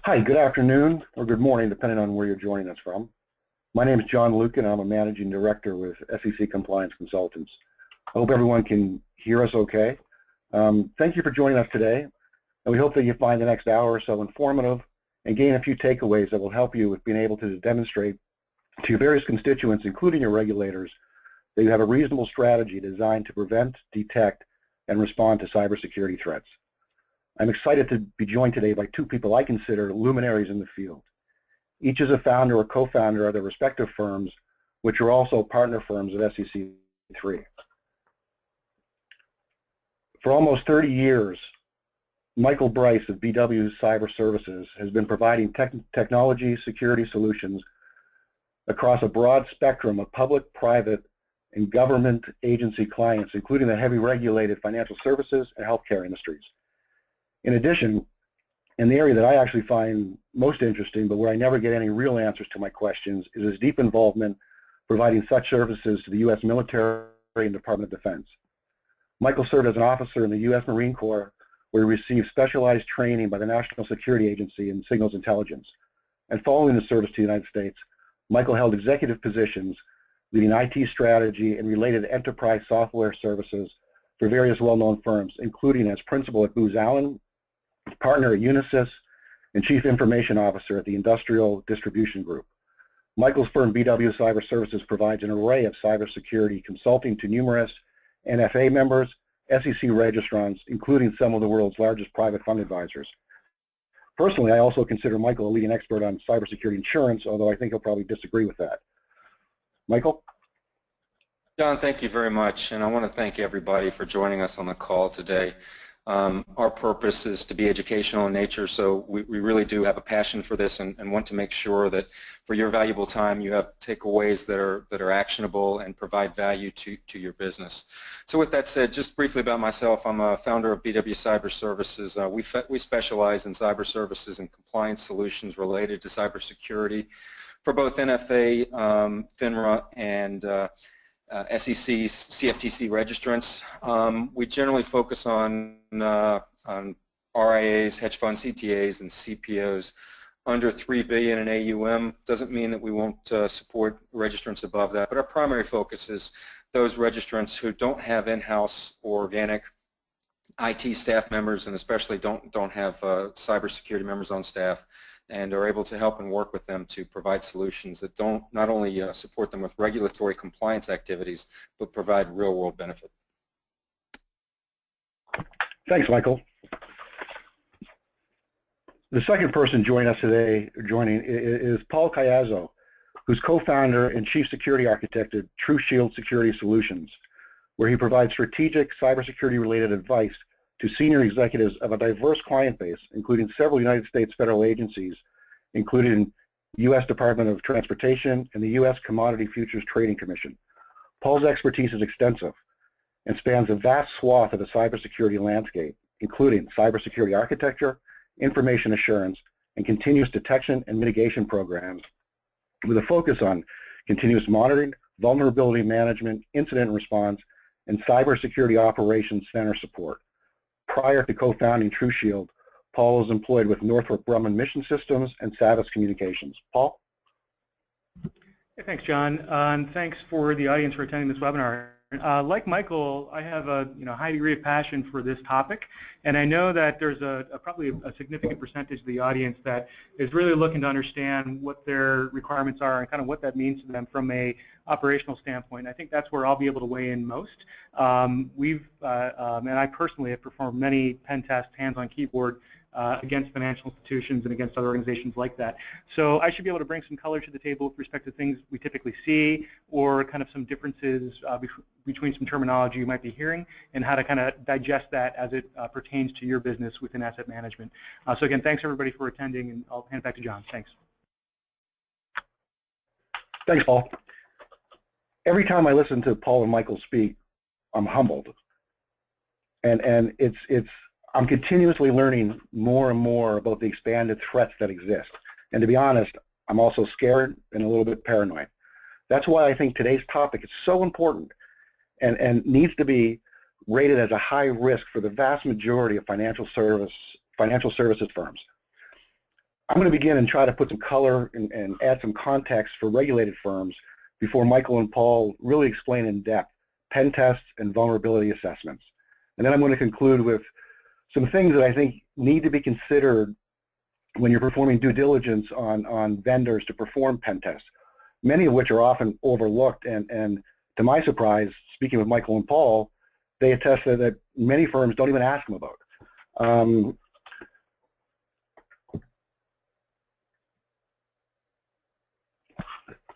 Hi, good afternoon or good morning, depending on where you're joining us from. My name is John Lucan. I'm a Managing Director with SEC Compliance Consultants. I hope everyone can hear us okay. Thank you for joining us today, and we hope that you find the next hour or so informative and gain a few takeaways that will help you with being able to demonstrate to your various constituents, including your regulators, that you have a reasonable strategy designed to prevent, detect, and respond to cybersecurity threats. I'm excited to be joined today by two people I consider luminaries in the field. Each is a founder or co-founder of their respective firms, which are also partner firms of SEC3. For almost 30 years, Michael Bryce of BW Cyber Services has been providing technology security solutions across a broad spectrum of public, private, and government agency clients, including the heavy regulated financial services and healthcare industries. In addition, in the area that I actually find most interesting, but where I never get any real answers to my questions, is his deep involvement providing such services to the U.S. military and Department of Defense. Michael served as an officer in the U.S. Marine Corps, where he received specialized training by the National Security Agency in signals intelligence. And following the service to the United States, Michael held executive positions leading IT strategy and related enterprise software services for various well-known firms, including as principal at Booz Allen, partner at Unisys, and chief information officer at the Industrial Distribution Group. Michael's firm, BW Cyber Services, provides an array of cybersecurity consulting to numerous NFA members, SEC registrants, including some of the world's largest private fund advisors. Personally, I also consider Michael a leading expert on cybersecurity insurance, although I think he'll probably disagree with that. Michael? John, thank you very much, and I want to thank everybody for joining us on the call today. Our purpose is to be educational in nature, so we really do have a passion for this and want to make sure that for your valuable time you have takeaways that are actionable and provide value to your business. So with that said, just briefly about myself, I'm a founder of BW Cyber Services. We specialize in cyber services and compliance solutions related to cybersecurity for both NFA, FINRA, and SEC, CFTC registrants. We generally focus on RIAs, hedge fund CTAs, and CPOs under $3 billion in AUM. Doesn't mean that we won't support registrants above that, but our primary focus is those registrants who don't have in-house or organic IT staff members, and especially don't have cybersecurity members on staff, and are able to help and work with them to provide solutions that don't not only support them with regulatory compliance activities, but provide real-world benefit. Thanks, Michael. The second person joining us today is Paul Caiazzo, who's co-founder and chief security architect at TruShield Security Solutions, where he provides strategic cybersecurity-related advice to senior executives of a diverse client base, including several United States federal agencies, including U.S. Department of Transportation and the U.S. Commodity Futures Trading Commission. Paul's expertise is extensive and spans a vast swath of the cybersecurity landscape, including cybersecurity architecture, information assurance, and continuous detection and mitigation programs, with a focus on continuous monitoring, vulnerability management, incident response, and cybersecurity operations center support. Prior to co-founding TruShield, Paul was employed with Northrop Grumman Mission Systems and Savvis Communications. Paul? Hey, thanks, John, and thanks for the audience for attending this webinar. Like Michael, I have a high degree of passion for this topic, and I know that there's probably a significant percentage of the audience that is really looking to understand what their requirements are and kind of what that means to them from a operational standpoint. I think that's where I'll be able to weigh in most. And I personally have performed many pen tests, hands-on keyboard, against financial institutions and against other organizations like that. So I should be able to bring some color to the table with respect to things we typically see, or kind of some differences between some terminology you might be hearing, and how to kind of digest that as it pertains to your business within asset management. So again, thanks everybody for attending, and I'll hand it back to John. Thanks. Thanks, Paul. Every time I listen to Paul and Michael speak, I'm humbled. And I'm continuously learning more and more about the expanded threats that exist. And to be honest, I'm also scared and a little bit paranoid. That's why I think today's topic is so important and needs to be rated as a high risk for the vast majority of financial services firms. I'm going to begin and try to put some color and add some context for regulated firms before Michael and Paul really explain in depth pen tests and vulnerability assessments. And then I'm going to conclude with some things that I think need to be considered when you're performing due diligence on vendors to perform pen tests, many of which are often overlooked. And to my surprise, speaking with Michael and Paul, they attest that many firms don't even ask them about.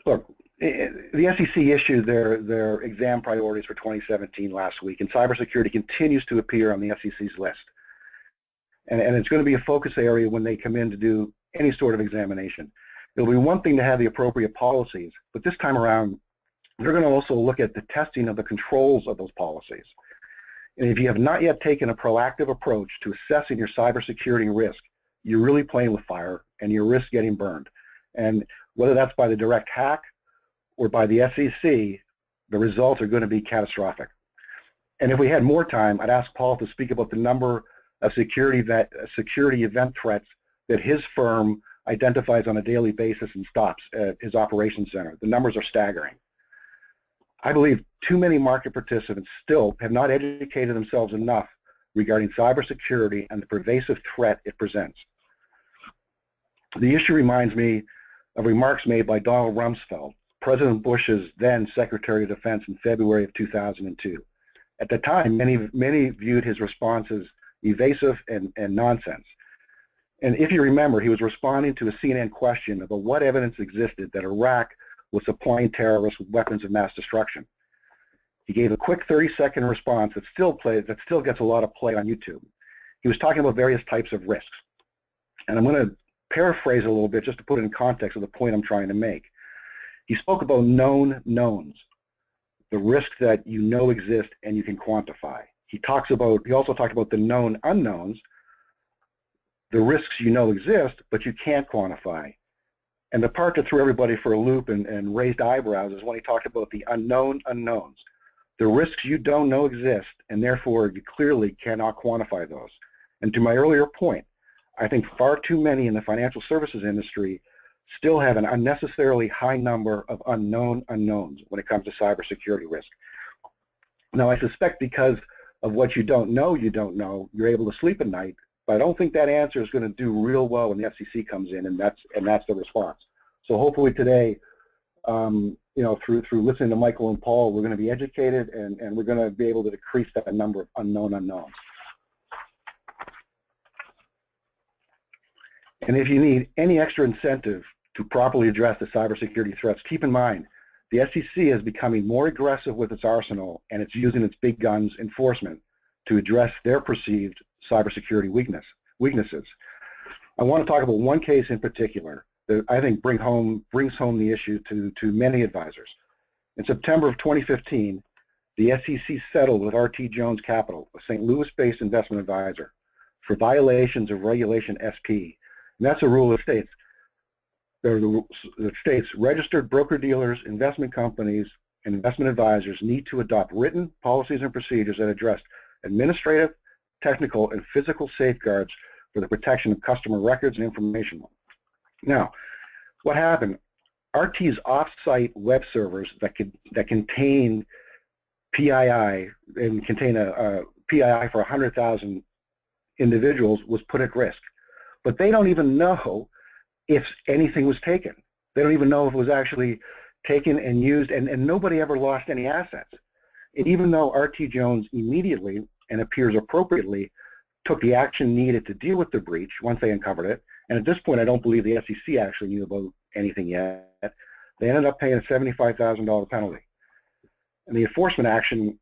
Look, the SEC issued their exam priorities for 2017 last week, and cybersecurity continues to appear on the SEC's list. And it's going to be a focus area when they come in to do any sort of examination. It'll be one thing to have the appropriate policies, but this time around, they're going to also look at the testing of the controls of those policies. And if you have not yet taken a proactive approach to assessing your cybersecurity risk, you're really playing with fire and you risk getting burned. And whether that's by the direct hack or by the SEC, the results are going to be catastrophic. And if we had more time, I'd ask Paul to speak about the number of security event threats that his firm identifies on a daily basis and stops at his operations center. The numbers are staggering. I believe too many market participants still have not educated themselves enough regarding cybersecurity and the pervasive threat it presents. The issue reminds me of remarks made by Donald Rumsfeld, President Bush's then Secretary of Defense, in February of 2002. At the time, many viewed his response as evasive and nonsense. And if you remember, he was responding to a CNN question about what evidence existed that Iraq was supplying terrorists with weapons of mass destruction. He gave a quick 30-second response that still gets a lot of play on YouTube. He was talking about various types of risks. And I'm going to paraphrase a little bit just to put it in context of the point I'm trying to make. He spoke about known knowns, the risks that you know exist and you can quantify. He also talked about the known unknowns, the risks you know exist, but you can't quantify. And the part that threw everybody for a loop and raised eyebrows is when he talked about the unknown unknowns, the risks you don't know exist, and therefore you clearly cannot quantify those. And to my earlier point, I think far too many in the financial services industry still have an unnecessarily high number of unknown unknowns when it comes to cybersecurity risk. Now, I suspect because of what you don't know, you're able to sleep at night, but I don't think that answer is going to do real well when the SEC comes in, and that's the response. So hopefully today, through listening to Michael and Paul, we're going to be educated and we're going to be able to decrease that number of unknown unknowns. And if you need any extra incentive to properly address the cybersecurity threats, keep in mind the SEC is becoming more aggressive with its arsenal, and it's using its big guns enforcement to address their perceived cybersecurity weaknesses. I want to talk about one case in particular that I think brings home the issue to many advisors. In September of 2015, the SEC settled with R.T. Jones Capital, a St. Louis-based investment advisor, for violations of Regulation SP. And that's a rule that states registered broker-dealers, investment companies, and investment advisors need to adopt written policies and procedures that address administrative, technical, and physical safeguards for the protection of customer records and information. Now, what happened? RT's off-site web servers that contain PII and contain a PII for 100,000 individuals was put at risk. But they don't even know if anything was taken. They don't even know if it was actually taken and used, and nobody ever lost any assets. And even though RT Jones immediately, and appears appropriately, took the action needed to deal with the breach once they uncovered it, and at this point I don't believe the SEC actually knew about anything yet, they ended up paying a $75,000 penalty. And the enforcement action,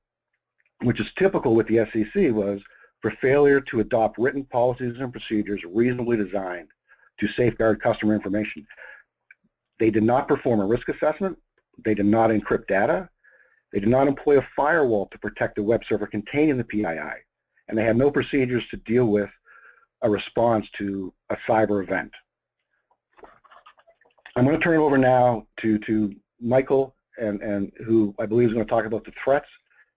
which is typical with the SEC, was for failure to adopt written policies and procedures reasonably designed to safeguard customer information. They did not perform a risk assessment, they did not encrypt data, they did not employ a firewall to protect the web server containing the PII, and they had no procedures to deal with a response to a cyber event. I'm going to turn it over now to Michael, and who I believe is going to talk about the threats,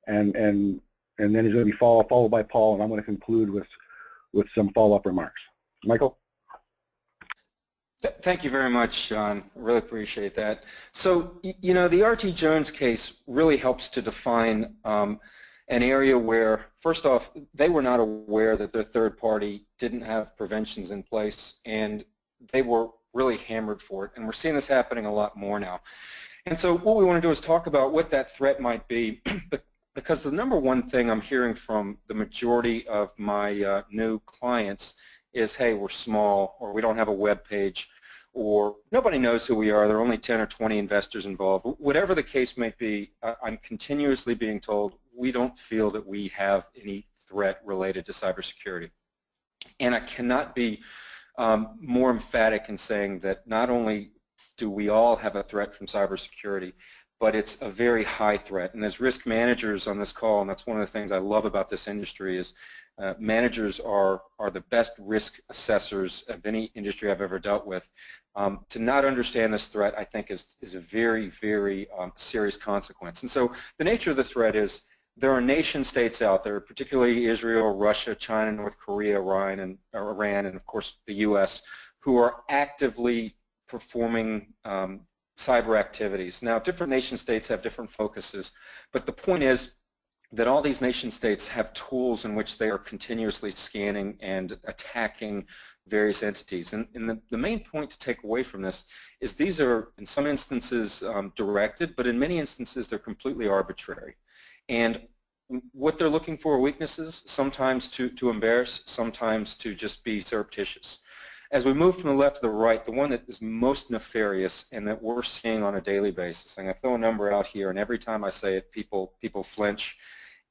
and then he's going to be followed by Paul, and I'm going to conclude with some follow-up remarks. Michael? Thank you very much, John. Really appreciate that. So, you know, the R.T. Jones case really helps to define an area where, first off, they were not aware that their third party didn't have preventions in place, and they were really hammered for it. And we're seeing this happening a lot more now. And so what we want to do is talk about what that threat might be, because the number one thing I'm hearing from the majority of my new clients is, hey, we're small, or we don't have a web page, or nobody knows who we are, there are only 10 or 20 investors involved. Whatever the case may be, I'm continuously being told we don't feel that we have any threat related to cybersecurity. And I cannot be more emphatic in saying that not only do we all have a threat from cybersecurity, but it's a very high threat. And as risk managers on this call, and that's one of the things I love about this industry, is managers are the best risk assessors of any industry I've ever dealt with. To not understand this threat, I think, is a very, very serious consequence. And so the nature of the threat is there are nation states out there, particularly Israel, Russia, China, North Korea, Iran, and of course the U.S., who are actively performing cyber activities. Now, different nation states have different focuses, but the point is that all these nation states have tools in which they are continuously scanning and attacking various entities. And the main point to take away from this is these are, in some instances, directed, but in many instances, they're completely arbitrary. And what they're looking for are weaknesses, sometimes to embarrass, sometimes to just be surreptitious. As we move from the left to the right, the one that is most nefarious and that we're seeing on a daily basis, and I throw a number out here, and every time I say it, people flinch,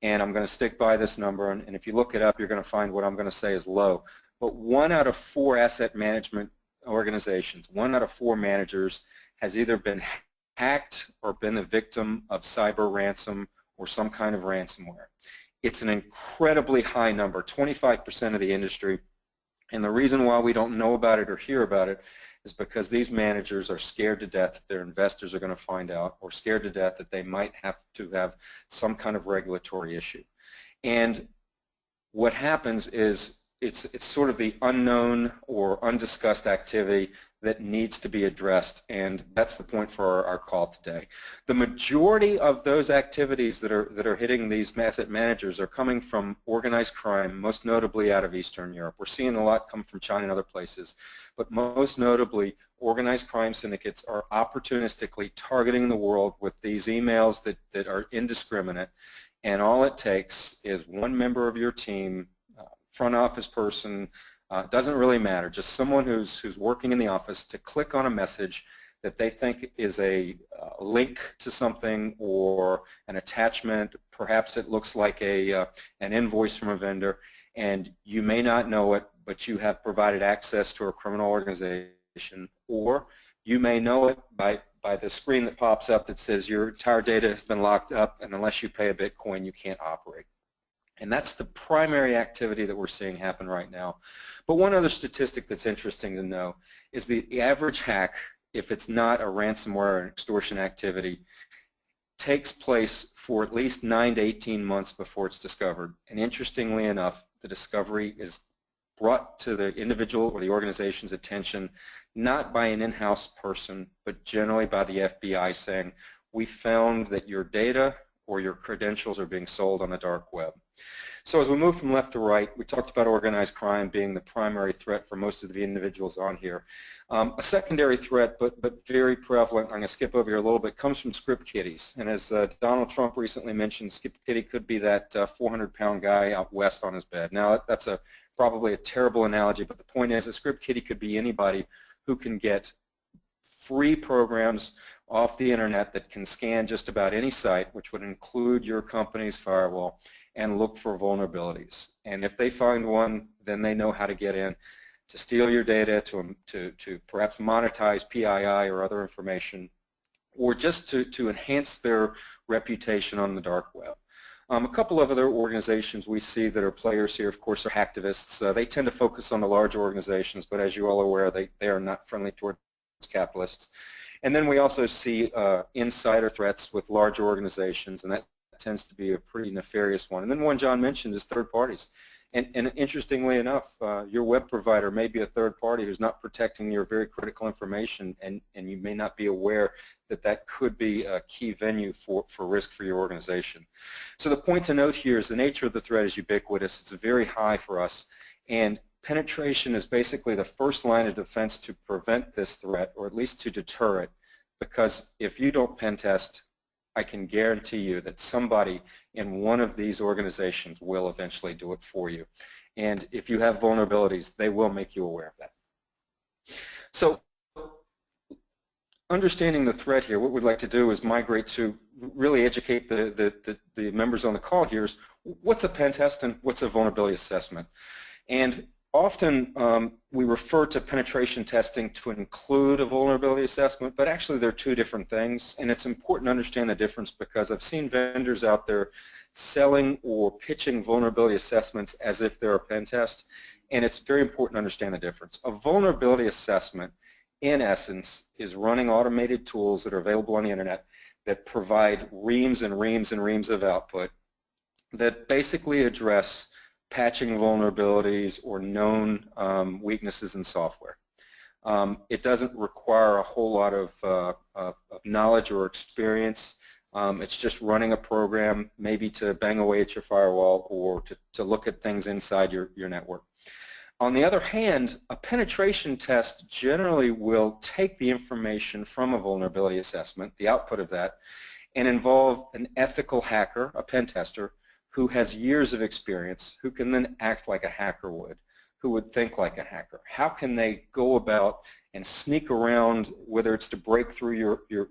and I'm going to stick by this number, and if you look it up, you're going to find what I'm going to say is low. But 1 out of 4 asset management organizations, 1 out of 4 managers has either been hacked or been the victim of cyber ransom or some kind of ransomware. It's an incredibly high number, 25% of the industry. And the reason why we don't know about it or hear about it is because these managers are scared to death that their investors are going to find out, or scared to death that they might have to have some kind of regulatory issue. And what happens is it's sort of the unknown or undiscussed activity that needs to be addressed, and that's the point for our call today. The majority of those activities that are hitting these asset managers are coming from organized crime, most notably out of Eastern Europe. We're seeing a lot come from China and other places, but most notably organized crime syndicates are opportunistically targeting the world with these emails that are indiscriminate, and all it takes is one member of your team, front office person, doesn't really matter, just someone who's working in the office, to click on a message that they think is a link to something or an attachment. Perhaps it looks like an invoice from a vendor, and you may not know it, but you have provided access to a criminal organization, or you may know it by the screen that pops up that says your entire data has been locked up, and unless you pay a Bitcoin, you can't operate. And that's the primary activity that we're seeing happen right now. But one other statistic that's interesting to know is the average hack, if it's not a ransomware or extortion activity, takes place for at least 9 to 18 months before it's discovered. And interestingly enough, the discovery is brought to the individual or the organization's attention not by an in-house person, but generally by the FBI saying, we found that your data or your credentials are being sold on the dark web. So as we move from left to right, we talked about organized crime being the primary threat for most of the individuals on here. A secondary threat, but very prevalent, I'm going to skip over here a little bit, comes from script kiddies. And as Donald Trump recently mentioned, script kiddie could be that 400-pound guy out west on his bed. Now, that's probably a terrible analogy, but the point is a script kiddie could be anybody who can get free programs off the internet that can scan just about any site, which would include your company's firewall, and look for vulnerabilities. And if they find one, then they know how to get in to steal your data, to perhaps monetize PII or other information, or just to enhance their reputation on the dark web. A couple of other organizations we see that are players here, of course, are hacktivists. They tend to focus on the large organizations, but as you're all aware, they are not friendly towards capitalists. And then we also see insider threats with large organizations, and that tends to be a pretty nefarious one. And then one John mentioned is third parties. And interestingly enough, your web provider may be a third party who's not protecting your very critical information, and you may not be aware that that could be a key venue for risk for your organization. So the point to note here is the nature of the threat is ubiquitous. It's very high for us, and penetration is basically the first line of defense to prevent this threat, or at least to deter it, because if you don't pen test, I can guarantee you that somebody in one of these organizations will eventually do it for you. And if you have vulnerabilities, they will make you aware of that. So understanding the threat here, what we'd like to do is migrate to really educate the members on the call here is what's a pen test and what's a vulnerability assessment. And often we refer to penetration testing to include a vulnerability assessment, but actually they're two different things, and it's important to understand the difference because I've seen vendors out there selling or pitching vulnerability assessments as if they're a pen test, and it's very important to understand the difference. A vulnerability assessment, in essence, is running automated tools that are available on the internet that provide reams and reams and reams of output that basically address patching vulnerabilities or known weaknesses in software. It doesn't require a whole lot of knowledge or experience. It's just running a program, maybe to bang away at your firewall or to look at things inside your network. On the other hand, a penetration test generally will take the information from a vulnerability assessment, the output of that, and involve an ethical hacker, a pen tester, who has years of experience, who can then act like a hacker would, who would think like a hacker. How can they go about and sneak around, whether it's to break through your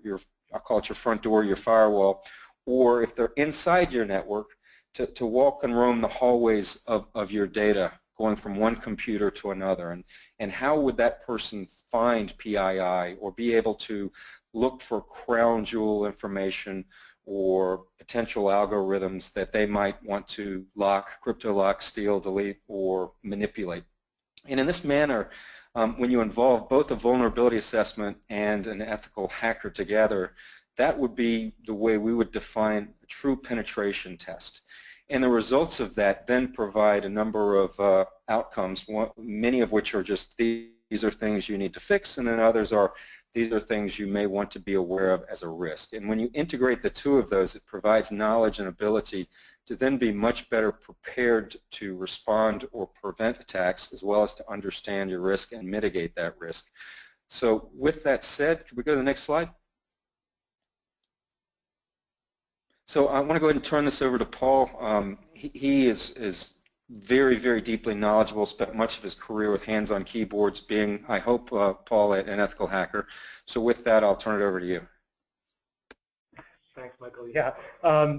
I'll call it your front door, your firewall, or if they're inside your network, to walk and roam the hallways of your data, going from one computer to another. And how would that person find PII or be able to look for crown jewel information or potential algorithms that they might want to lock, crypto lock, steal, delete, or manipulate. And in this manner, when you involve both a vulnerability assessment and an ethical hacker together, that would be the way we would define a true penetration test. And the results of that then provide a number of outcomes, many of which are just these are things you need to fix, and then others are these are things you may want to be aware of as a risk. And when you integrate the two of those, it provides knowledge and ability to then be much better prepared to respond or prevent attacks, as well as to understand your risk and mitigate that risk. So with that said, could we go to the next slide? So I want to go ahead and turn this over to Paul. He is very, very deeply knowledgeable, spent much of his career with hands-on keyboards, being, I hope, Paul, an ethical hacker. So with that, I'll turn it over to you. Thanks, Michael. Yeah,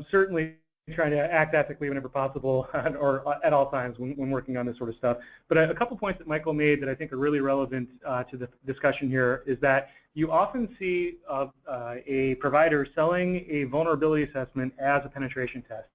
certainly trying to act ethically whenever possible or at all times when working on this sort of stuff. But a couple points that Michael made that I think are really relevant to the discussion here is that you often see a provider selling a vulnerability assessment as a penetration test.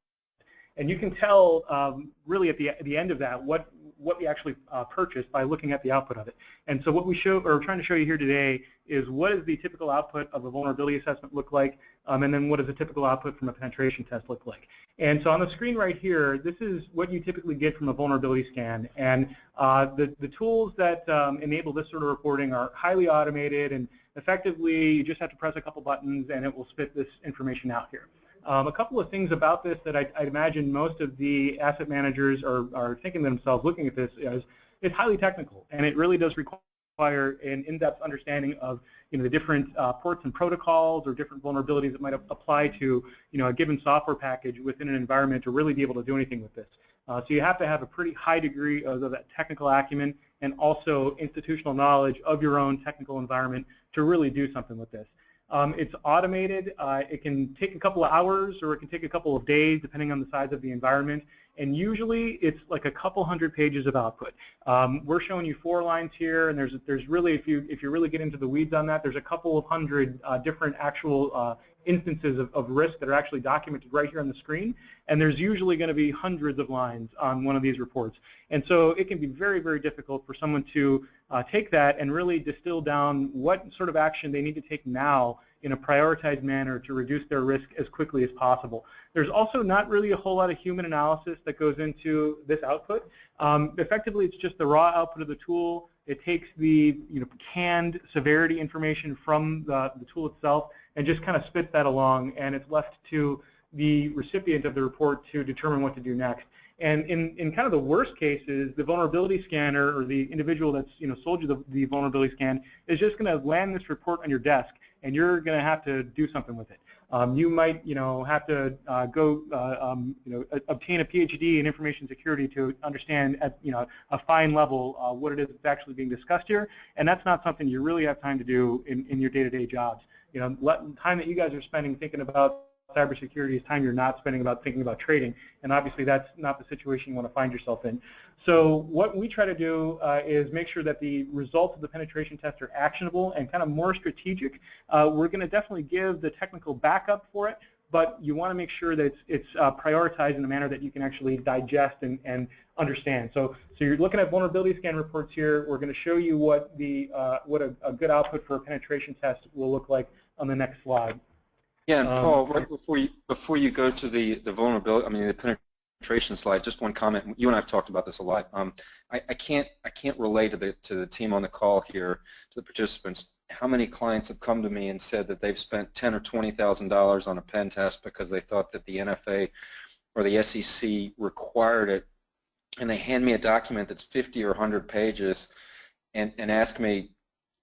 And you can tell really at the end of that what we actually purchased by looking at the output of it. And so what we are trying to show you here today is what does the typical output of a vulnerability assessment look like, and then what does a typical output from a penetration test look like. And so on the screen right here, this is what you typically get from a vulnerability scan. And the tools that enable this sort of reporting are highly automated, and effectively you just have to press a couple buttons and it will spit this information out here. A couple of things about this that I'd imagine most of the asset managers are thinking to themselves looking at this is it's highly technical, and it really does require an in-depth understanding of the different ports and protocols or different vulnerabilities that might apply to a given software package within an environment to really be able to do anything with this. So you have to have a pretty high degree of that technical acumen and also institutional knowledge of your own technical environment to really do something with this. It's automated. It can take a couple of hours or it can take a couple of days depending on the size of the environment. And usually it's like a couple hundred pages of output. We're showing you 4 lines here, and there's really, if you really get into the weeds on that, there's a couple of hundred different actual instances of risk that are actually documented right here on the screen. And there's usually going to be hundreds of lines on one of these reports. And so it can be very, very difficult for someone to take that and really distill down what sort of action they need to take now in a prioritized manner to reduce their risk as quickly as possible. There's also not really a whole lot of human analysis that goes into this output. Effectively, it's just the raw output of the tool. It takes the canned severity information from the tool itself and just kind of spits that along, and it's left to the recipient of the report to determine what to do next. And in kind of the worst cases, the vulnerability scanner or the individual that's sold you the vulnerability scan is just going to land this report on your desk, and you're going to have to do something with it. You might have to go obtain a PhD in information security to understand at a fine level what it is that's actually being discussed here, and that's not something you really have time to do in your day-to-day jobs. Time that you guys are spending thinking about cybersecurity is time you're not spending thinking about trading, and obviously that's not the situation you want to find yourself in. So what we try to do is make sure that the results of the penetration test are actionable and kind of more strategic. We're going to definitely give the technical backup for it, but you want to make sure that it's prioritized in a manner that you can actually digest and understand. So you're looking at vulnerability scan reports here. We're going to show you what a good output for a penetration test will look like on the next slide. Yeah, and Paul, right before you go to the vulnerability, the penetration slide, just one comment. You and I have talked about this a lot. I can't relay to the team on the call here, to the participants, how many clients have come to me and said that they've spent $10,000 or $20,000 on a pen test because they thought that the NFA or the SEC required it, and they hand me a document that's 50 or 100 pages and ask me,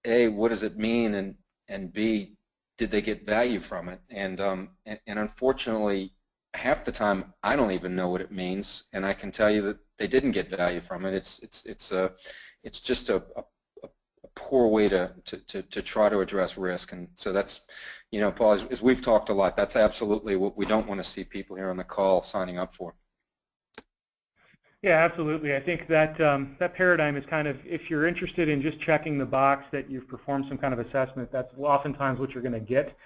A, what does it mean, and B, did they get value from it? And unfortunately, half the time I don't even know what it means, and I can tell you that they didn't get value from it. It's just a poor way to try to address risk, and so that's, Paul, as we've talked a lot, that's absolutely what we don't want to see people here on the call signing up for. Yeah, absolutely. I think that that paradigm is kind of, if you're interested in just checking the box that you've performed some kind of assessment, that's oftentimes what you're going to get.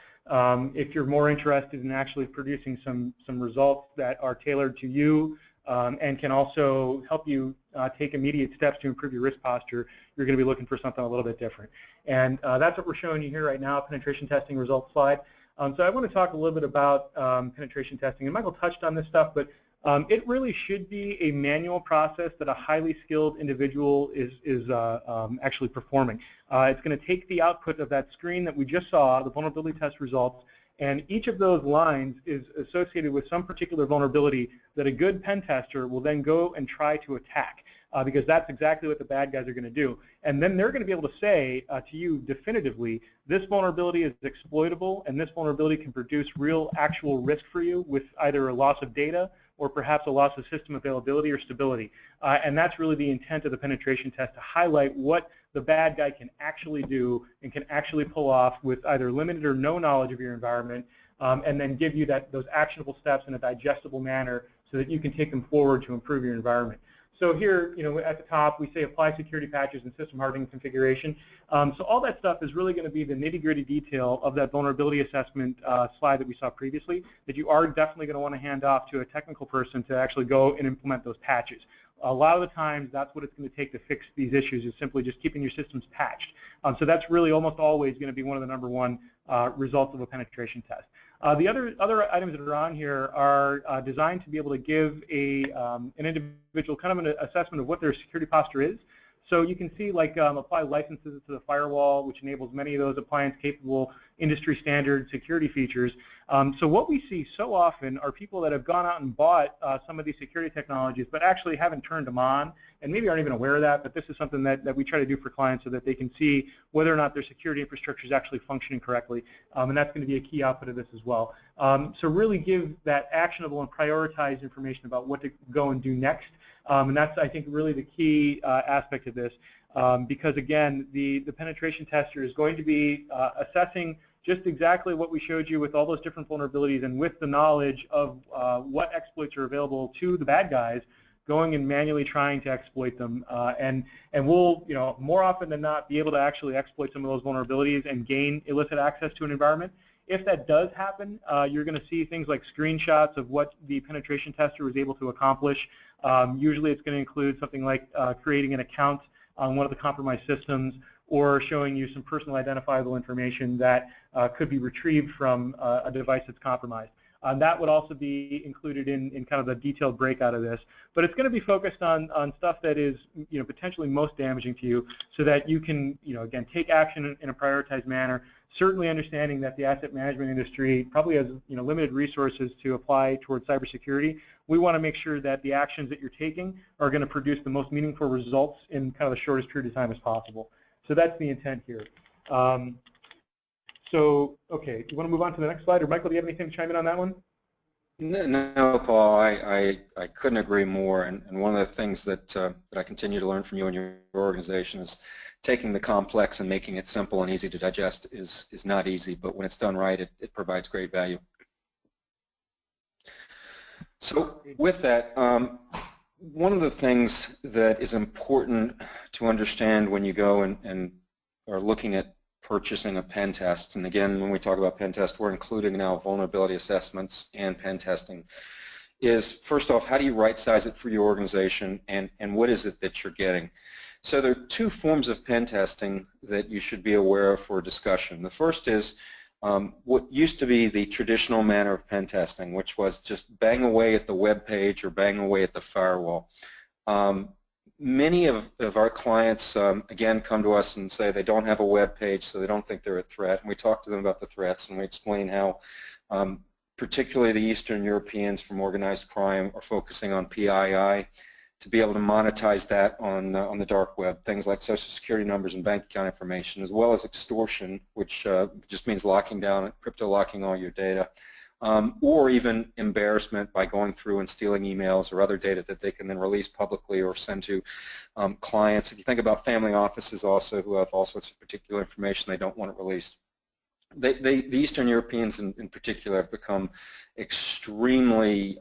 If you're more interested in actually producing some results that are tailored to you and can also help you take immediate steps to improve your risk posture, you're going to be looking for something a little bit different. And that's what we're showing you here right now, penetration testing results slide. So I want to talk a little bit about penetration testing, and Michael touched on this stuff, but it really should be a manual process that a highly skilled individual is actually performing. It's going to take the output of that screen that we just saw, the vulnerability test results, and each of those lines is associated with some particular vulnerability that a good pen tester will then go and try to attack, because that's exactly what the bad guys are going to do. And then they're going to be able to say to you definitively, this vulnerability is exploitable, and this vulnerability can produce real actual risk for you with either a loss of data or perhaps a loss of system availability or stability. And that's really the intent of the penetration test, to highlight what the bad guy can actually do and can actually pull off with either limited or no knowledge of your environment, and then give you those actionable steps in a digestible manner so that you can take them forward to improve your environment. So here, at the top, we say apply security patches and system hardening configuration. So all that stuff is really going to be the nitty-gritty detail of that vulnerability assessment slide that we saw previously, that you are definitely going to want to hand off to a technical person to actually go and implement those patches. A lot of the times, that's what it's going to take to fix these issues, is simply just keeping your systems patched. So that's really almost always going to be one of the #1 results of a penetration test. The other items that are on here are designed to be able to give an individual kind of an assessment of what their security posture is. So you can see, like, apply licenses to the firewall, which enables many of those appliance-capable industry-standard security features. So what we see so often are people that have gone out and bought some of these security technologies, but actually haven't turned them on, and maybe aren't even aware of that, but this is something that we try to do for clients so that they can see whether or not their security infrastructure is actually functioning correctly, and that's going to be a key output of this as well. So really give that actionable and prioritized information about what to go and do next. And that's, I think, really the key aspect of this, because, again, the penetration tester is going to be assessing just exactly what we showed you with all those different vulnerabilities, and with the knowledge of what exploits are available to the bad guys, going and manually trying to exploit them. And we'll, more often than not, be able to actually exploit some of those vulnerabilities and gain illicit access to an environment. If that does happen, you're going to see things like screenshots of what the penetration tester was able to accomplish. Usually it's going to include something like creating an account on one of the compromised systems, or showing you some personal identifiable information that could be retrieved from a device that's compromised. That would also be included in kind of the detailed breakout of this. But it's going to be focused on stuff that is potentially most damaging to you, so that you can again take action in a prioritized manner. Certainly understanding that the asset management industry probably has limited resources to apply towards cybersecurity. We want to make sure that the actions that you're taking are going to produce the most meaningful results in kind of the shortest period of time as possible. So that's the intent here. So, okay, do you want to move on to the next slide? Or Michael, do you have anything to chime in on that one? No, Paul, I couldn't agree more. And one of the things that I continue to learn from you and your organization is taking the complex and making it simple and easy to digest is not easy, but when it's done right, it provides great value. So with that, one of the things that is important to understand when you go and are looking at purchasing a pen test, and again, when we talk about pen test, we're including now vulnerability assessments and pen testing, is first off, how do you right size it for your organization, and what is it that you're getting? So there are two forms of pen testing that you should be aware of for discussion. The first is what used to be the traditional manner of pen testing, which was just bang away at the web page or bang away at the firewall. Many of our clients, again, come to us and say they don't have a web page, so they don't think they're a threat. And we talk to them about the threats, and we explain how particularly the Eastern Europeans from organized crime are focusing on PII to be able to monetize that on the dark web, things like social security numbers and bank account information, as well as extortion, which just means locking down, crypto locking all your data, or even embarrassment by going through and stealing emails or other data that they can then release publicly or send to clients. If you think about family offices also who have all sorts of particular information they don't want it released. The Eastern Europeans in particular have become extremely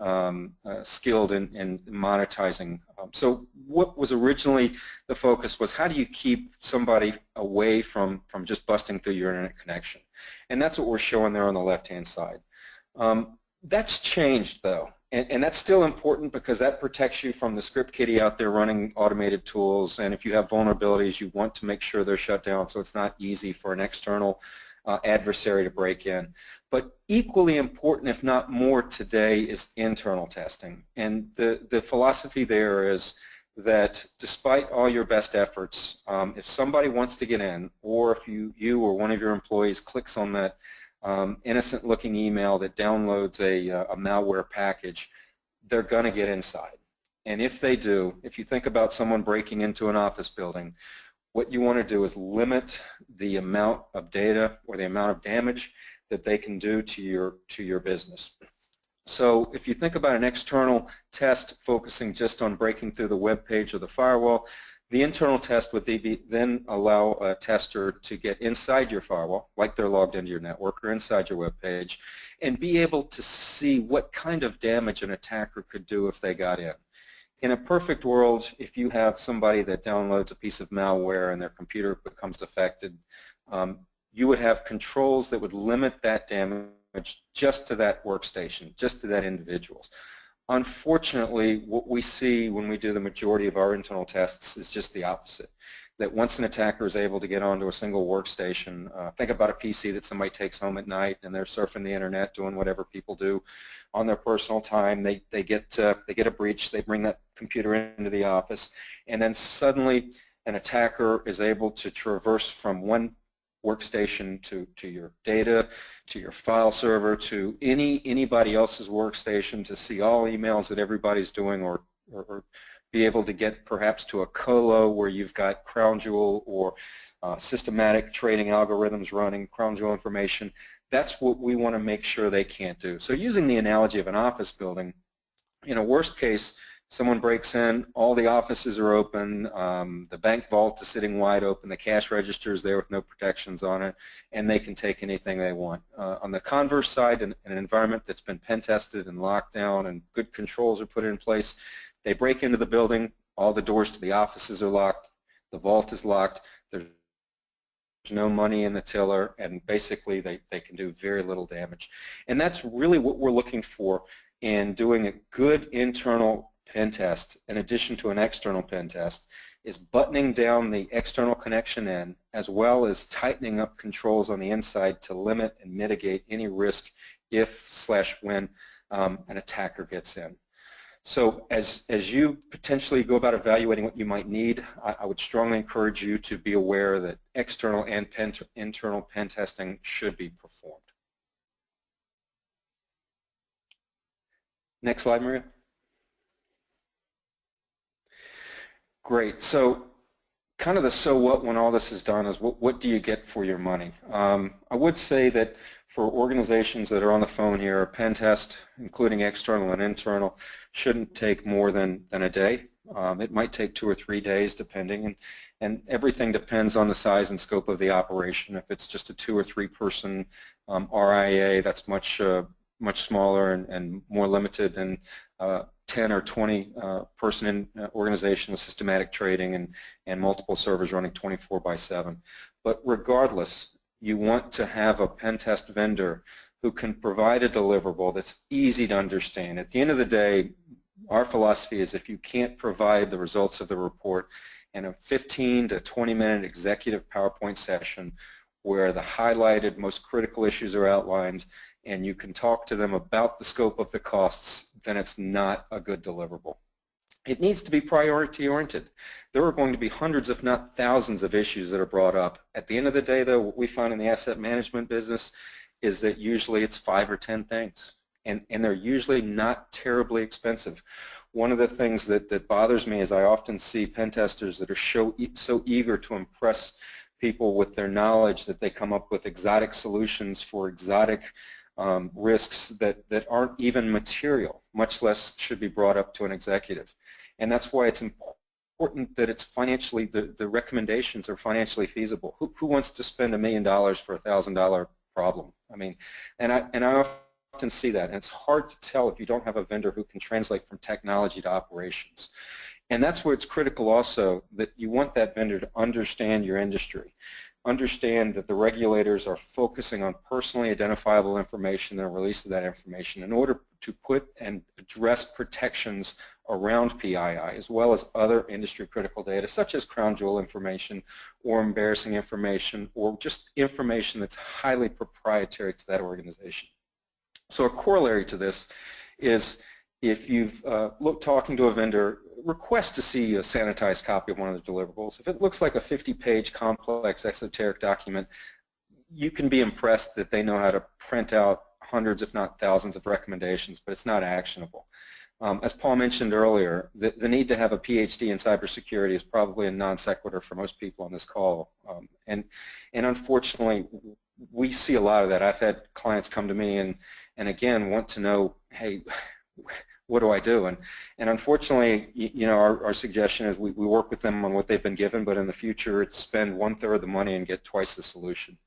skilled in monetizing. So what was originally the focus was how do you keep somebody away from just busting through your internet connection? And that's what we're showing there on the left-hand side. That's changed though, and that's still important because that protects you from the script kiddie out there running automated tools, and if you have vulnerabilities you want to make sure they're shut down so it's not easy for an external adversary to break in. But equally important, if not more today, is internal testing. And the philosophy there is that despite all your best efforts, if somebody wants to get in, or if you or one of your employees clicks on that innocent-looking email that downloads a malware package, they're going to get inside. And if they do, if you think about someone breaking into an office building, what you want to do is limit the amount of data or the amount of damage that they can do to your business. So if you think about an external test focusing just on breaking through the web page or the firewall, the internal test would then allow a tester to get inside your firewall, like they're logged into your network or inside your web page, and be able to see what kind of damage an attacker could do if they got in. In a perfect world, if you have somebody that downloads a piece of malware and their computer becomes affected, you would have controls that would limit that damage just to that workstation, just to that individual. Unfortunately, what we see when we do the majority of our internal tests is just the opposite, that once an attacker is able to get onto a single workstation, think about a PC that somebody takes home at night and they're surfing the internet doing whatever people do on their personal time, they get a breach, they bring that computer into the office, and then suddenly an attacker is able to traverse from one workstation to your data, to your file server, to anybody else's workstation to see all emails that everybody's doing, or be able to get perhaps to a colo where you've got crown jewel or systematic trading algorithms running crown jewel information. That's what we want to make sure they can't do. So using the analogy of an office building, in a worst case, someone breaks in, all the offices are open, the bank vault is sitting wide open, the cash register is there with no protections on it, and they can take anything they want. On the converse side, in an environment that's been pen tested and locked down and good controls are put in place, they break into the building, all the doors to the offices are locked, the vault is locked, there's no money in the tiller, and basically they can do very little damage. And that's really what we're looking for in doing a good internal pen test in addition to an external pen test, is buttoning down the external connection end as well as tightening up controls on the inside to limit and mitigate any risk if/when an attacker gets in. So as you potentially go about evaluating what you might need, I would strongly encourage you to be aware that external and internal pen testing should be performed. Next slide, Maria. Great. So kind of the so what when all this is done is what do you get for your money? I would say that for organizations that are on the phone here, a pen test, including external and internal, shouldn't take more than a day. It might take 2 or 3 days depending, and everything depends on the size and scope of the operation. If it's just a 2 or 3 person RIA, that's much smaller and more limited than 10 or 20 person organization with systematic trading and multiple servers running 24/7. But regardless, you want to have a pen test vendor who can provide a deliverable that's easy to understand. At the end of the day, our philosophy is if you can't provide the results of the report in a 15 to 20-minute executive PowerPoint session where the highlighted most critical issues are outlined and you can talk to them about the scope of the costs, then it's not a good deliverable. It needs to be priority-oriented. There are going to be hundreds, if not thousands, of issues that are brought up. At the end of the day, though, what we find in the asset management business is that usually it's 5 or 10 things, and they're usually not terribly expensive. One of the things that bothers me is I often see pen testers that are so eager to impress people with their knowledge that they come up with exotic solutions for exotic risks that aren't even material, much less should be brought up to an executive. And that's why it's important that it's financially, the recommendations are financially feasible. Who wants to spend $1 million for a $1,000 problem? I mean, and I often see that, and it's hard to tell if you don't have a vendor who can translate from technology to operations. And that's where it's critical also that you want that vendor to understand your industry. Understand that the regulators are focusing on personally identifiable information and the release of that information in order to put and address protections around PII as well as other industry critical data such as crown jewel information or embarrassing information or just information that's highly proprietary to that organization. So a corollary to this is if you've talking to a vendor, request to see a sanitized copy of one of the deliverables. If it looks like a 50-page complex esoteric document, you can be impressed that they know how to print out hundreds if not thousands of recommendations, but it's not actionable. As Paul mentioned earlier, the need to have a PhD in cybersecurity is probably a non sequitur for most people on this call. And unfortunately, we see a lot of that. I've had clients come to me and again want to know, hey, what do I do? And unfortunately, you know, our suggestion is we work with them on what they've been given, but in the future, it's spend 1/3 the money and get twice the solution.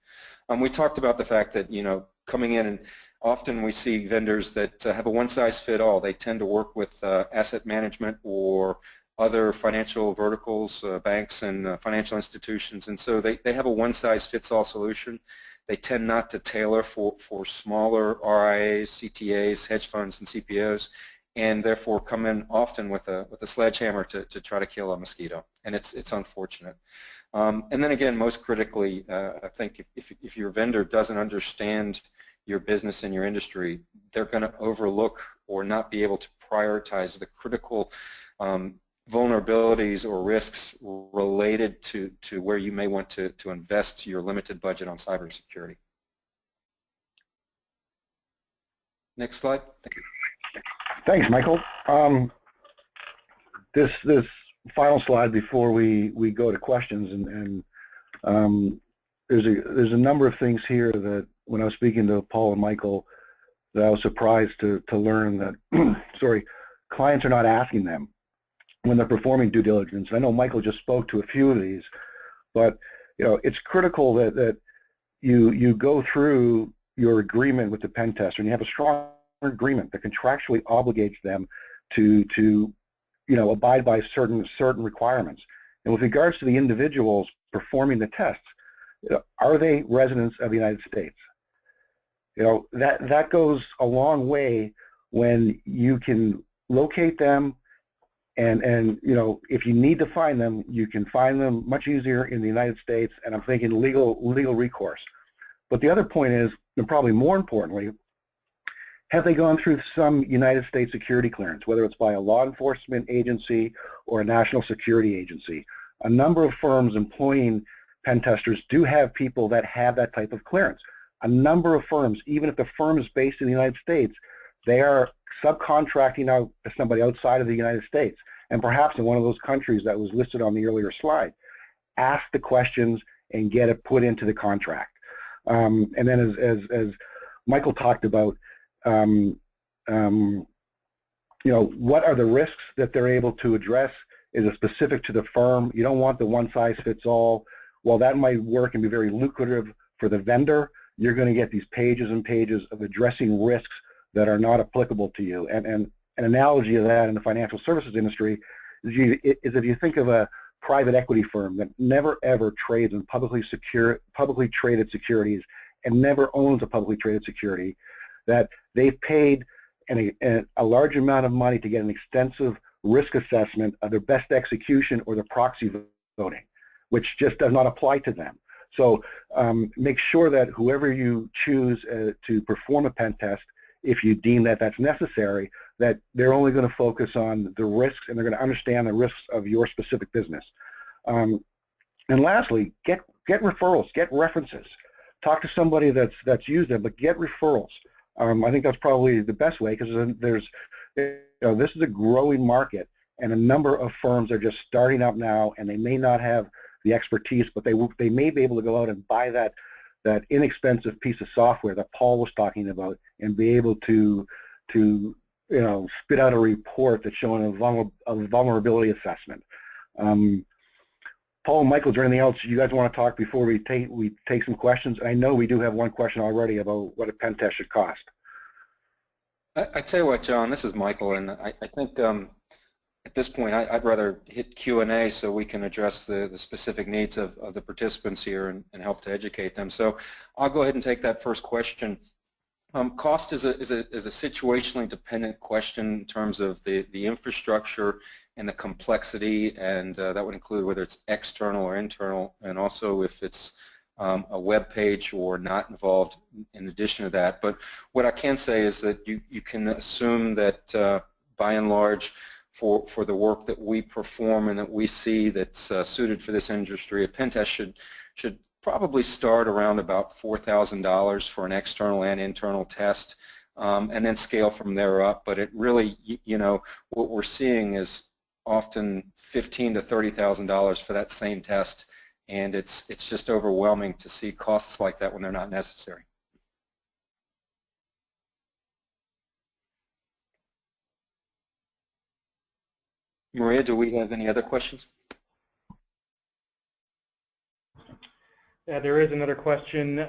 We talked about the fact that, you know, coming in and often we see vendors that have a one-size-fit-all. They tend to work with asset management or other financial verticals, banks and financial institutions, and so they have a one-size-fits-all solution. They tend not to tailor for smaller RIAs, CTAs, hedge funds, and CPOs, and therefore come in often with a sledgehammer to try to kill a mosquito, and it's unfortunate. And then again, most critically, I think if your vendor doesn't understand your business and your industry, they're going to overlook or not be able to prioritize the critical vulnerabilities or risks related to where you may want to invest your limited budget on cybersecurity. Next slide. Thank you. Thanks, Michael. This final slide before we go to questions, and there's a number of things here that when I was speaking to Paul and Michael, that I was surprised to learn that clients are not asking them when they're performing due diligence. I know Michael just spoke to a few of these, but you know it's critical that you go through your agreement with the pen tester and you have a strong agreement that contractually obligates them to you know abide by certain requirements. And with regards to the individuals performing the tests, are they residents of the United States? You know that goes a long way when you can locate them And you know, if you need to find them, you can find them much easier in the United States, and I'm thinking legal recourse. But the other point is, and probably more importantly, have they gone through some United States security clearance, whether it's by a law enforcement agency or a national security agency? A number of firms employing pen testers do have people that have that type of clearance. A number of firms, even if the firm is based in the United States, they are subcontracting out to somebody outside of the United States, and perhaps in one of those countries that was listed on the earlier slide. Ask the questions and get it put into the contract. And then as Michael talked about, you know, what are the risks that they're able to address? Is it specific to the firm? You don't want the one-size-fits-all. While that might work and be very lucrative for the vendor, you're going to get these pages and pages of addressing risks that are not applicable to you. And an analogy of that in the financial services industry is if you think of a private equity firm that never ever trades in publicly traded securities and never owns a publicly traded security, that they've paid a large amount of money to get an extensive risk assessment of their best execution or their proxy voting, which just does not apply to them. So make sure that whoever you choose to perform a pen test, if you deem that that's necessary, that they're only going to focus on the risks and they're going to understand the risks of your specific business. And lastly, get referrals, get references. Talk to somebody that's used them, but get referrals. I think that's probably the best way, because there's, you know, this is a growing market, and a number of firms are just starting up now, and they may not have the expertise, but they may be able to go out and buy that inexpensive piece of software that Paul was talking about, and be able to you know, spit out a report that's showing a vulnerability assessment. Paul and Michael, is there anything else you guys want to talk before we take some questions? I know we do have one question already about what a pen test should cost. I tell you what, John, this is Michael, and I think at this point I'd rather hit Q&A so we can address the specific needs of the participants here and help to educate them. So I'll go ahead and take that first question. Cost is a situationally dependent question in terms of the infrastructure and the complexity, and that would include whether it's external or internal, and also if it's a web page or not involved in addition to that. But what I can say is that you can assume that by and large, for the work that we perform and that we see that's suited for this industry, a pen test should probably start around about $4,000 for an external and internal test, and then scale from there up. But it really, you know, what we're seeing is often $15,000 to $30,000 for that same test, and it's just overwhelming to see costs like that when they're not necessary. Maria, do we have any other questions? Yeah, there is another question.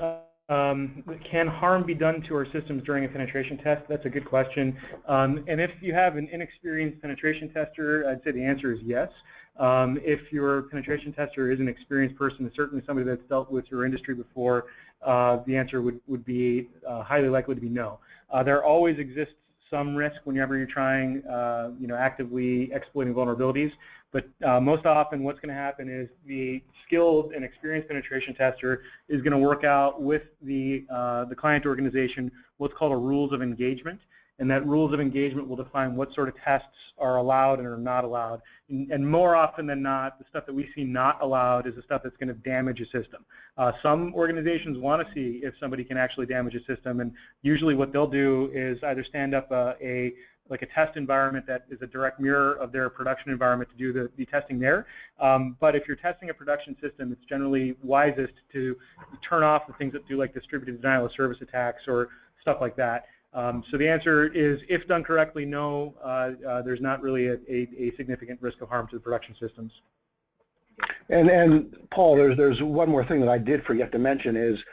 Can harm be done to our systems during a penetration test? That's a good question. And if you have an inexperienced penetration tester, I'd say the answer is yes. If your penetration tester is an experienced person, certainly somebody that's dealt with your industry before, the answer would be highly likely to be no. There always exists some risk whenever you're trying, you know, actively exploiting vulnerabilities. But most often what's going to happen is the skilled and experienced penetration tester is going to work out with the client organization what's called a rules of engagement. And that rules of engagement will define what sort of tests are allowed and are not allowed. And more often than not, the stuff that we see not allowed is the stuff that's going to damage a system. Some organizations want to see if somebody can actually damage a system, and usually what they'll do is either stand up a test environment that is a direct mirror of their production environment to do the testing there. But if you're testing a production system, it's generally wisest to turn off the things that do like distributed denial of service attacks or stuff like that. So the answer is, if done correctly, no, there's not really a significant risk of harm to the production systems. And Paul, there's one more thing that I did forget to mention is,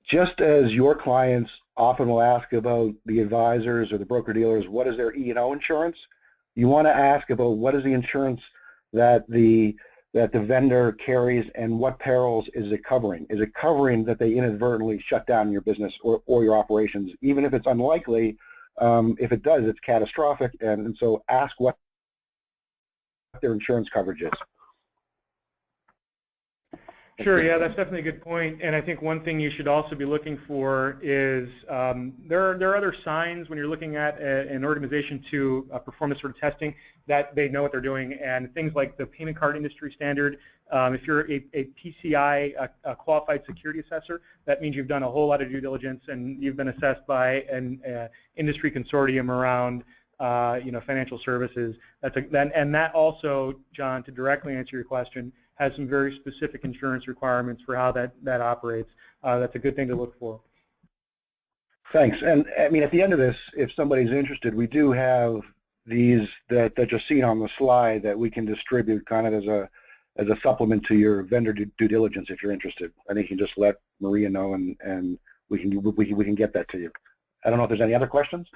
just as your clients often will ask about the advisors or the broker-dealers, what is their E&O insurance, you want to ask about what is the insurance that the vendor carries and what perils is it covering. Is it covering that they inadvertently shut down your business or your operations? Even if it's unlikely, if it does, it's catastrophic, and so ask what their insurance coverage is. Sure, yeah, that's definitely a good point. And I think one thing you should also be looking for is there are other signs when you're looking at an organization to perform this sort of testing that they know what they're doing, and things like the payment card industry standard. If you're a PCI, a qualified security assessor, that means you've done a whole lot of due diligence and you've been assessed by an industry consortium around financial services. And that also, John, to directly answer your question, has some very specific insurance requirements for how that operates. That's a good thing to look for. Thanks. And I mean, at the end of this, if somebody's interested, we do have these that you're seeing on the slide that we can distribute kind of as a supplement to your vendor due diligence if you're interested. I think you can just let Maria know and we can get that to you. I don't know if there's any other questions.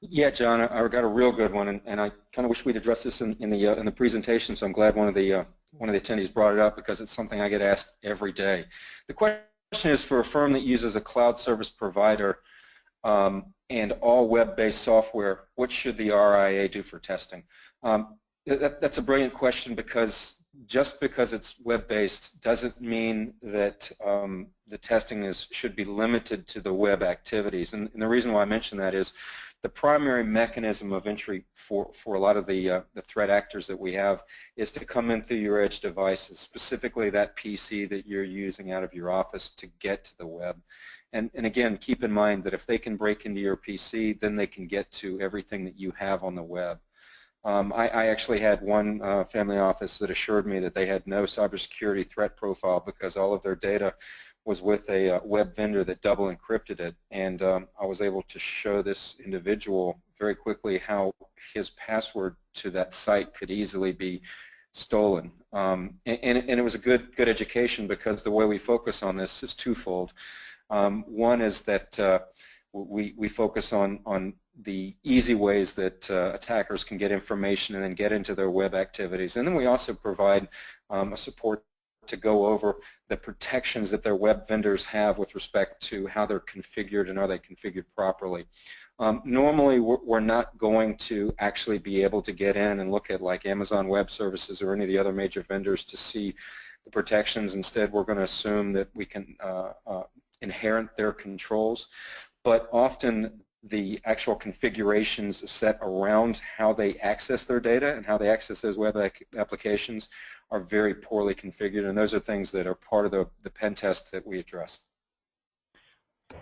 Yeah, John, I got a real good one, and I kind of wish we'd addressed this in the presentation. So I'm glad one of the attendees brought it up, because it's something I get asked every day. The question is, for a firm that uses a cloud service provider and all web-based software, what should the RIA do for testing? That's a brilliant question, because just because it's web-based doesn't mean that the testing should be limited to the web activities. And the reason why I mention that is the primary mechanism of entry for a lot of the threat actors that we have is to come in through your edge devices, specifically that PC that you're using out of your office to get to the web. And again, keep in mind that if they can break into your PC, then they can get to everything that you have on the web. I actually had one family office that assured me that they had no cybersecurity threat profile because all of their data was with a web vendor that double encrypted it, and I was able to show this individual very quickly how his password to that site could easily be stolen. And it was a good education, because the way we focus on this is twofold. One is that we focus on the easy ways that attackers can get information and then get into their web activities, and then we also provide a support to go over the protections that their web vendors have with respect to how they're configured and are they configured properly. Normally, we're not going to actually be able to get in and look at like Amazon Web Services or any of the other major vendors to see the protections. Instead, we're going to assume that we can inherit their controls, but often the actual configurations set around how they access their data and how they access those web applications are very poorly configured, and those are things that are part of the pen test that we address.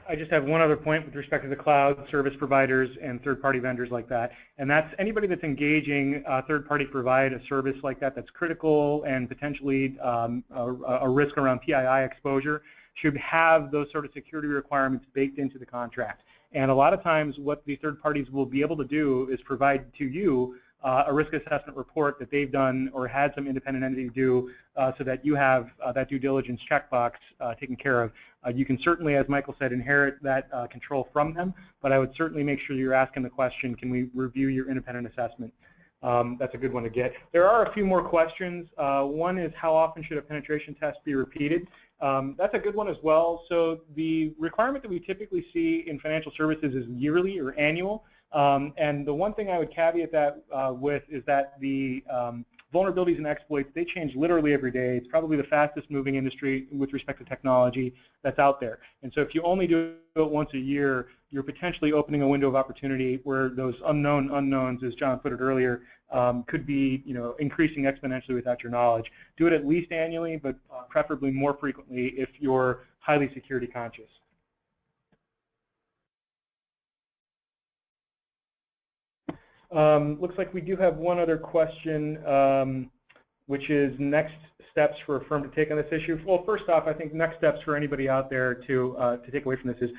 I just have one other point with respect to the cloud service providers and third-party vendors like that, and that's anybody that's engaging a third-party provide a service like that that's critical and potentially a risk around PII exposure should have those sort of security requirements baked into the contract. And a lot of times what the third parties will be able to do is provide to you a risk assessment report that they've done or had some independent entity do so that you have that due diligence checkbox taken care of. You can certainly, as Michael said, inherit that control from them, but I would certainly make sure you're asking the question, can we review your independent assessment? That's a good one to get. There are a few more questions. One is, how often should a penetration test be repeated? That's a good one as well. So the requirement that we typically see in financial services is yearly or annual. And the one thing I would caveat that with is that the vulnerabilities and exploits, they change literally every day. It's probably the fastest moving industry with respect to technology that's out there. And so if you only do it once a year, you're potentially opening a window of opportunity where those unknown unknowns, as John put it earlier, could be increasing exponentially without your knowledge. Do it at least annually, but preferably more frequently if you're highly security conscious. Looks like we do have one other question, which is next steps for a firm to take on this issue. Well, first off, I think next steps for anybody out there to take away from this is,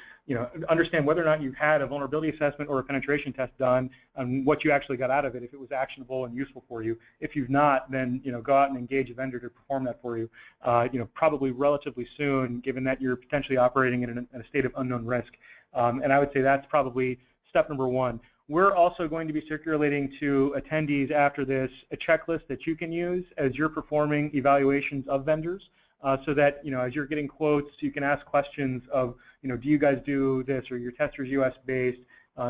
understand whether or not you've had a vulnerability assessment or a penetration test done and what you actually got out of it, if it was actionable and useful for you. If you've not, then go out and engage a vendor to perform that for you. Probably relatively soon, given that you're potentially operating in a state of unknown risk. And I would say that's probably step number one. We're also going to be circulating to attendees after this a checklist that you can use as you're performing evaluations of vendors, so that as you're getting quotes, you can ask questions of do you guys do this, or your testers US based,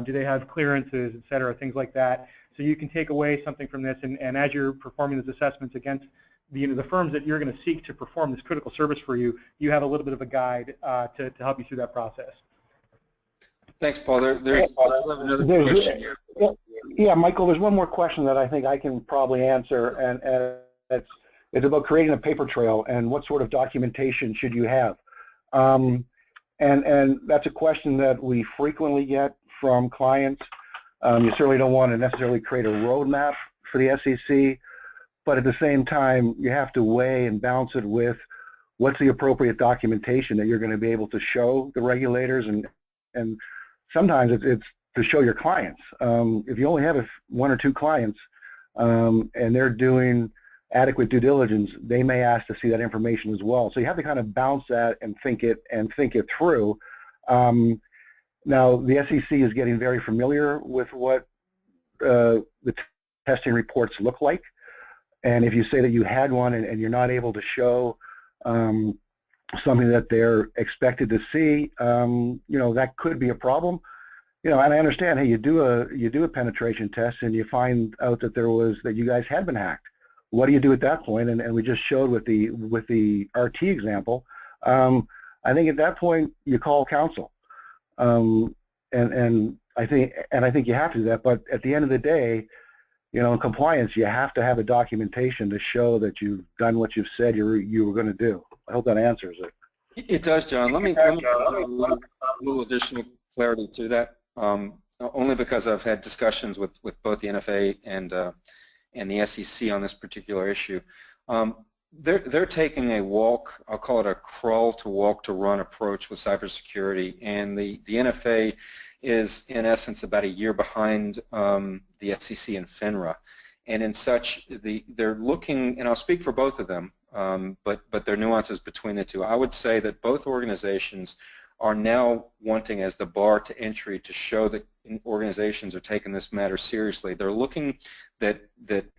do they have clearances, et cetera, things like that. So you can take away something from this, and as you're performing those assessments against the firms that you're going to seek to perform this critical service for you, you have a little bit of a guide to help you through that process. Thanks, Paul. There's another question here. Yeah, Michael, there's one more question that I think I can probably answer, and it's about creating a paper trail and what sort of documentation should you have. And that's a question that we frequently get from clients. You certainly don't want to necessarily create a roadmap for the SEC, but at the same time, you have to weigh and balance it with what's the appropriate documentation that you're going to be able to show the regulators, and sometimes it's to show your clients. If you only have one or two clients and they're doing adequate due diligence, they may ask to see that information as well. So you have to kind of balance that and think it through. Now, the SEC is getting very familiar with what the testing reports look like. And if you say that you had one and you're not able to show something that they're expected to see, that could be a problem. And I understand, hey, you do a penetration test and you find out that you guys had been hacked. What do you do at that point? And we just showed with the RT example. I think at that point you call counsel. And I think you have to do that. But at the end of the day, in compliance, you have to have a documentation to show that you've done what you've said you were going to do. I hope that answers it. It does, John. Let me add a little additional clarity to that. Only because I've had discussions with both the NFA and the SEC on this particular issue. They're taking a walk, I'll call it a crawl to walk to run approach with cybersecurity, and the NFA is in essence about a year behind the SEC and FINRA, and in such they're looking, and I'll speak for both of them, but there are nuances between the two. I would say that both organizations are now wanting as the bar to entry to show that organizations are taking this matter seriously. They're looking that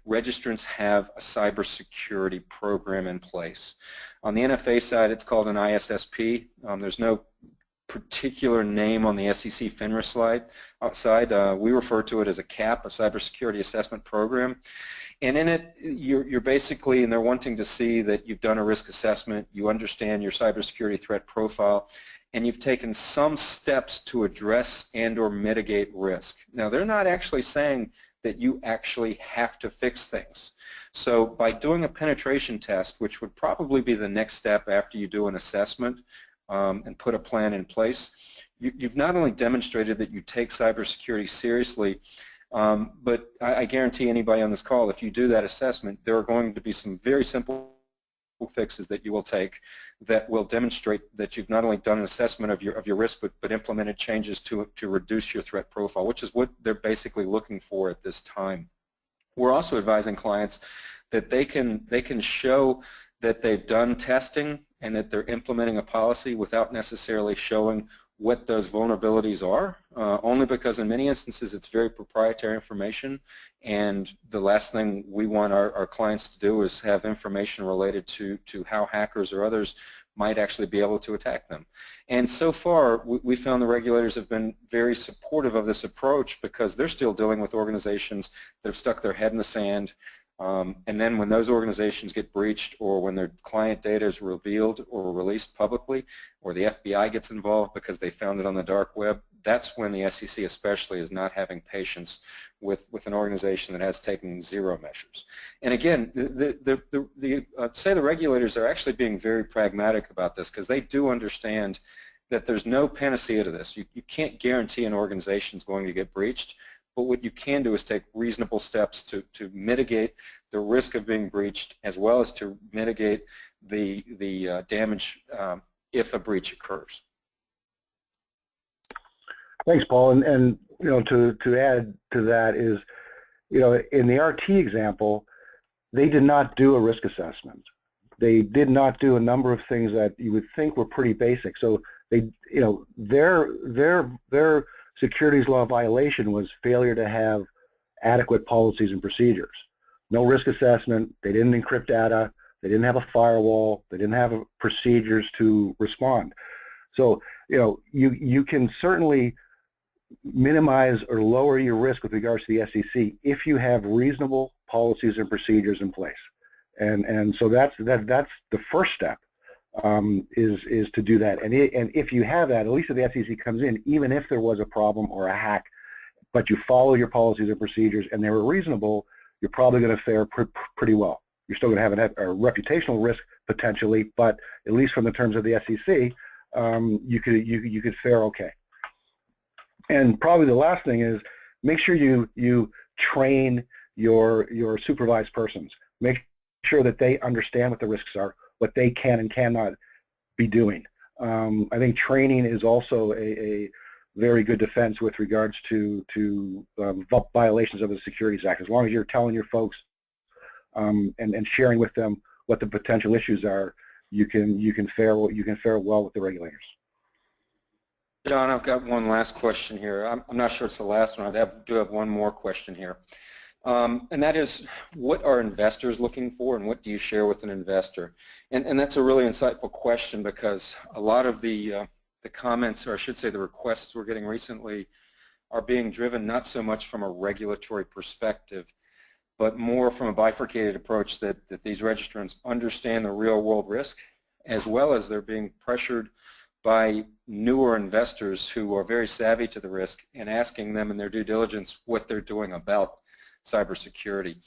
registrants have a cybersecurity program in place. On the NFA side, it's called an ISSP. There's no particular name on the SEC FINRA side. We refer to it as a CAP, a cybersecurity assessment program. And in it, you're basically, and they're wanting to see that you've done a risk assessment, you understand your cybersecurity threat profile, and you've taken some steps to address and or mitigate risk. Now, they're not actually saying that you actually have to fix things. So by doing a penetration test, which would probably be the next step after you do an assessment and put a plan in place, you've not only demonstrated that you take cybersecurity seriously, but I guarantee anybody on this call, if you do that assessment, there are going to be some very simple fixes that you will take that will demonstrate that you've not only done an assessment of your risk, but implemented changes to reduce your threat profile, which is what they're basically looking for at this time. We're also advising clients that they can show that they've done testing and that they're implementing a policy without necessarily showing what those vulnerabilities are, only because in many instances it's very proprietary information, and the last thing we want our clients to do is have information related to how hackers or others might actually be able to attack them. And so far, we found the regulators have been very supportive of this approach because they're still dealing with organizations that have stuck their head in the sand, and then when those organizations get breached or when their client data is revealed or released publicly or the FBI gets involved because they found it on the dark web, that's when the SEC especially is not having patience with an organization that has taken zero measures. And again, say the regulators are actually being very pragmatic about this because they do understand that there's no panacea to this. You can't guarantee an organization is going to get breached, but what you can do is take reasonable steps to mitigate the risk of being breached as well as to mitigate the damage if a breach occurs. Thanks, Paul. And to add to that is, in the RT example, they did not do a risk assessment. They did not do a number of things that you would think were pretty basic. So they, their securities law violation was failure to have adequate policies and procedures. No risk assessment, they didn't encrypt data, they didn't have a firewall, they didn't have procedures to respond. So, you can certainly minimize or lower your risk with regards to the SEC if you have reasonable policies and procedures in place. And so that's the first step, is to do that. And if you have that, at least if the SEC comes in, even if there was a problem or a hack, but you follow your policies and procedures and they were reasonable, you're probably going to fare pretty well. You're still going to have a reputational risk potentially, but at least from the terms of the SEC, you could fare okay. And probably the last thing is make sure you train your supervised persons. Make sure that they understand what the risks are, what they can and cannot be doing. I think training is also a very good defense with regards to violations of the Securities Act. As long as you're telling your folks and sharing with them what the potential issues are, you can fare well with the regulators. John, I've got one last question here. I'm not sure it's the last one. I do have one more question here. And that is, what are investors looking for, and what do you share with an investor? And that's a really insightful question, because a lot of the comments, or I should say the requests we're getting recently, are being driven not so much from a regulatory perspective, but more from a bifurcated approach that these registrants understand the real-world risk, as well as they're being pressured by newer investors who are very savvy to the risk and asking them in their due diligence what they're doing about cybersecurity.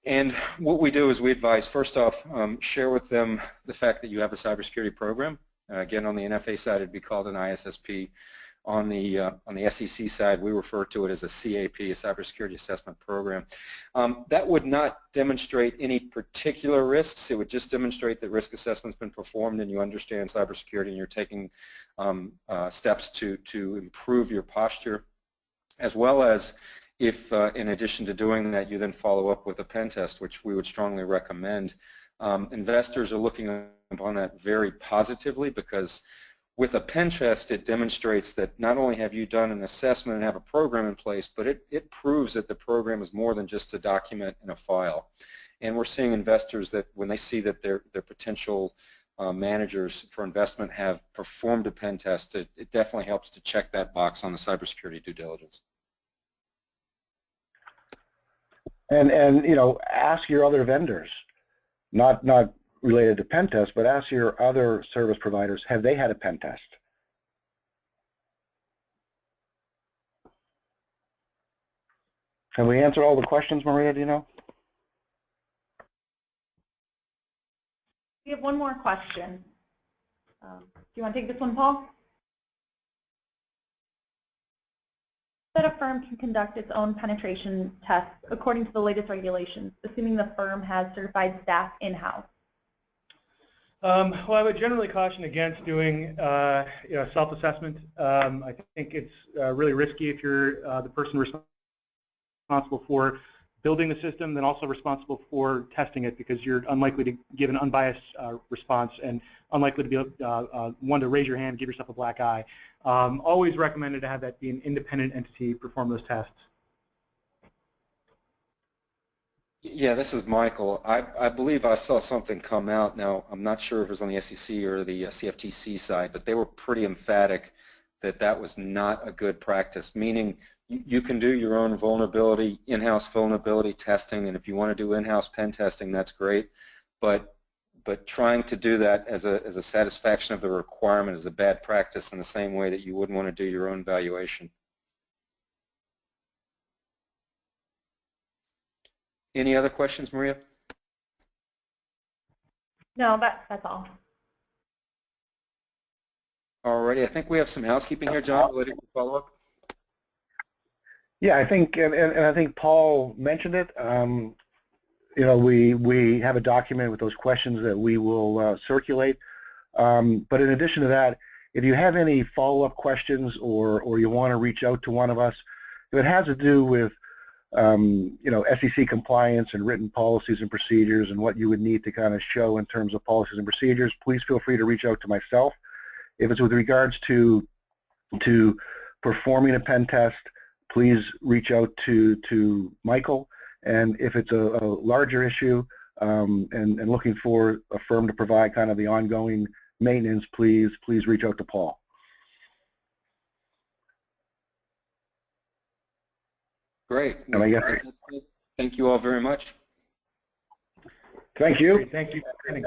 And what we do is we advise, first off, share with them the fact that you have a cybersecurity program. Again, on the NFA side, it'd be called an ISSP. On the SEC side, we refer to it as a CAP, a Cybersecurity Assessment Program. That would not demonstrate any particular risks. It would just demonstrate that risk assessment's been performed and you understand cybersecurity and you're taking steps to improve your posture, as well as if, in addition to doing that, you then follow up with a pen test, which we would strongly recommend. Investors are looking upon that very positively, because with a pen test, it demonstrates that not only have you done an assessment and have a program in place, but it proves that the program is more than just a document in a file. And we're seeing investors that when they see that their potential managers for investment have performed a pen test, it definitely helps to check that box on the cybersecurity due diligence. And you know, ask your other vendors, not related to pen tests, but ask your other service providers, have they had a pen test? Have we answered all the questions, Maria, do you know? We have one more question. Do you want to take this one, Paul? That a firm can conduct its own penetration tests according to the latest regulations, assuming the firm has certified staff in-house. Well, I would generally caution against doing self-assessment. I think it's really risky if you're the person responsible for building the system, then also responsible for testing it, because you're unlikely to give an unbiased response and unlikely to be one to raise your hand and give yourself a black eye. Always recommended to have that be an independent entity perform those tests. Yeah, this is Michael. I believe I saw something come out. Now, I'm not sure if it was on the SEC or the CFTC side, but they were pretty emphatic that that was not a good practice, meaning you can do your own vulnerability, in-house vulnerability testing, and if you want to do in-house pen testing, that's great, but trying to do that as a satisfaction of the requirement is a bad practice, in the same way that you wouldn't want to do your own valuation. Any other questions, Maria? No, that's all. Alrighty, I think we have some housekeeping here, John. Will you follow up? Yeah, I think, and I think Paul mentioned it. You know, we have a document with those questions that we will circulate. But in addition to that, if you have any follow-up questions or you want to reach out to one of us, if it has to do with you know, SEC compliance and written policies and procedures and what you would need to kind of show in terms of policies and procedures, please feel free to reach out to myself. If it's with regards to performing a pen test, please reach out to Michael. And if it's a larger issue and looking for a firm to provide kind of the ongoing maintenance, please reach out to Paul. Great. And I guess, Thank you all very much. thank you. Thank you for attending.